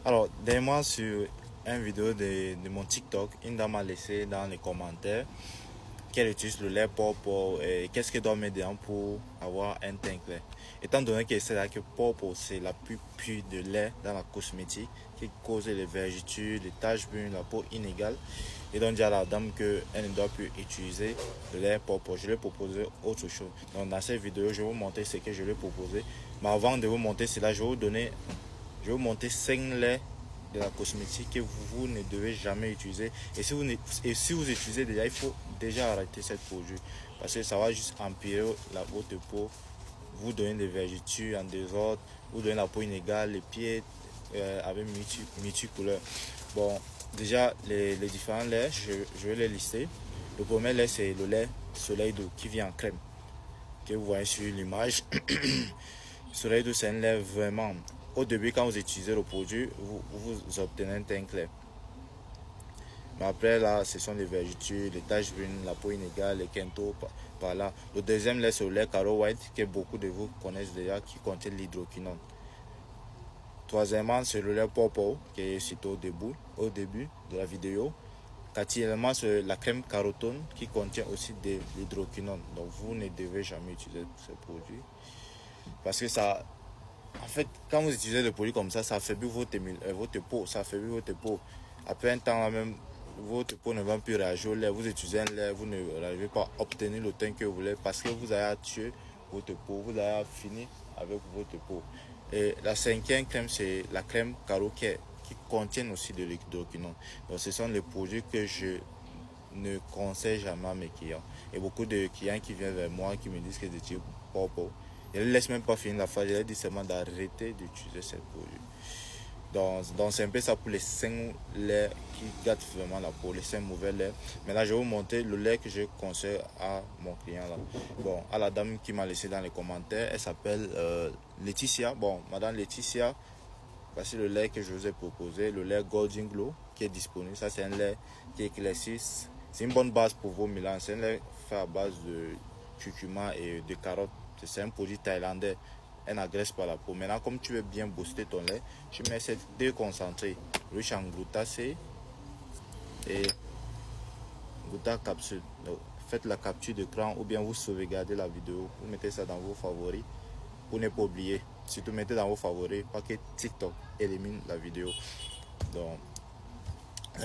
Alors, dernièrement sur une vidéo de mon TikTok, une dame m'a laissé dans les commentaires qu'elle utilise le lait Pawpaw et qu'est-ce qu'elle doit mettre dedans pour avoir un teint clair. Étant donné qu'elle sait là que Pawpaw c'est la plus pure de lait dans la cosmétique qui cause les vergetures, les taches brunes, la peau inégale. Et donc dit à la dame qu'elle ne doit plus utiliser le lait Pawpaw. Je lui ai proposé autre chose. Donc dans cette vidéo, je vais vous montrer ce que je lui ai proposé. Mais avant de vous montrer cela, je vais vous montrer 5 laits de la cosmétique que vous ne devez jamais utiliser. Et si vous utilisez déjà, il faut déjà arrêter cette produit. Parce que ça va juste empirer votre peau, vous donner des vergetures en désordre, vous donner la peau inégale, les pieds avec multicouleurs. Bon, déjà, les différents laits, je vais les lister. Le premier lait, c'est le lait Soleil d'eau qui vient en crème, que vous voyez sur l'image. Soleil d'eau, c'est un lait vraiment. Au début, quand vous utilisez le produit, vous obtenez un teint clair. Mais après, là, ce sont les vergetures, les taches brunes, la peau inégale, les quintaux par là. Le deuxième lait, c'est le lait Caro White, que beaucoup de vous connaissent déjà, qui contient l'hydroquinone. Troisièmement, c'est le lait Pawpaw, qui est cité au début de la vidéo. Quatrièmement, c'est la crème carotone, qui contient aussi de l'hydroquinone. Donc, vous ne devez jamais utiliser ce produit. Parce que ça... En fait, quand vous utilisez des produits comme ça affaiblit votre peau, ça affaiblit votre peau. Après un temps, même, votre peau ne va plus réagir au lait. Vous utilisez un lait, vous ne n'arrivez pas à obtenir le teint que vous voulez parce que vous avez tué votre peau, vous avez fini avec votre peau. Et la cinquième crème, c'est la crème Caro Care qui contient aussi de l'hydroquinone. Donc, ce sont les produits que je ne conseille jamais à mes clients. Et beaucoup de clients qui viennent vers moi qui me disent que j'utilise Pawpaw. Je ne laisse même pas finir la phrase, je leur dis seulement d'arrêter d'utiliser ces produits. Donc c'est un peu ça pour les 5 laits qui gâtent vraiment la peau, les 5 mauvais laits. Maintenant je vais vous montrer le lait que je conseille à mon client là. Bon, à la dame qui m'a laissé dans les commentaires, elle s'appelle Laetitia. Bon, madame Laetitia, voici le lait que je vous ai proposé, le lait Golden Glow qui est disponible. Ça c'est un lait qui éclaircit. C'est une bonne base pour vos mélanges. C'est un lait fait à base de curcuma et de carottes. C'est un produit thaïlandais. Elle n'agresse pas la peau. Maintenant, comme tu veux bien booster ton lait, tu mets ces deux concentrés, riche en glutacé et gluta-capsule. Donc, faites la capture d'écran ou bien vous sauvegardez la vidéo. Vous mettez ça dans vos favoris pour ne pas oublier. Surtout mettez dans vos favoris, pas que TikTok élimine la vidéo. Donc,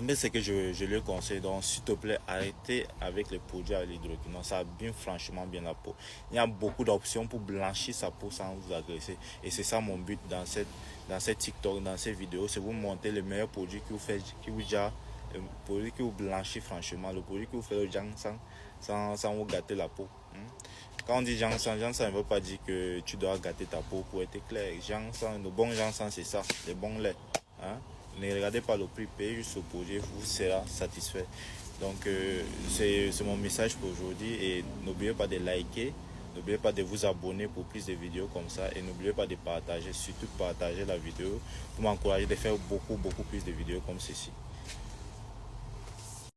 mais c'est que je lui conseille, donc s'il te plaît arrêtez avec les produits à l'hydroquinone, ça abîme franchement bien la peau. Il y a beaucoup d'options pour blanchir sa peau sans vous agresser et c'est ça mon but dans cette TikTok, dans cette vidéo, c'est vous montrer les meilleurs produits qui vous fait, qui vous déjà, le produit qui vous blanchit franchement, le produit qui vous fait le jang sans vous gâter la peau. Quand on dit jang sang ne veut pas dire que tu dois gâter ta peau pour être clair. Jang sang, le bon jang sang c'est ça, les bons laits. Ne regardez pas le prix, payez juste ce projet, vous serez satisfait. Donc c'est mon message pour aujourd'hui et n'oubliez pas de liker, n'oubliez pas de vous abonner pour plus de vidéos comme ça et n'oubliez pas de partager, surtout partager la vidéo pour m'encourager de faire beaucoup plus de vidéos comme ceci.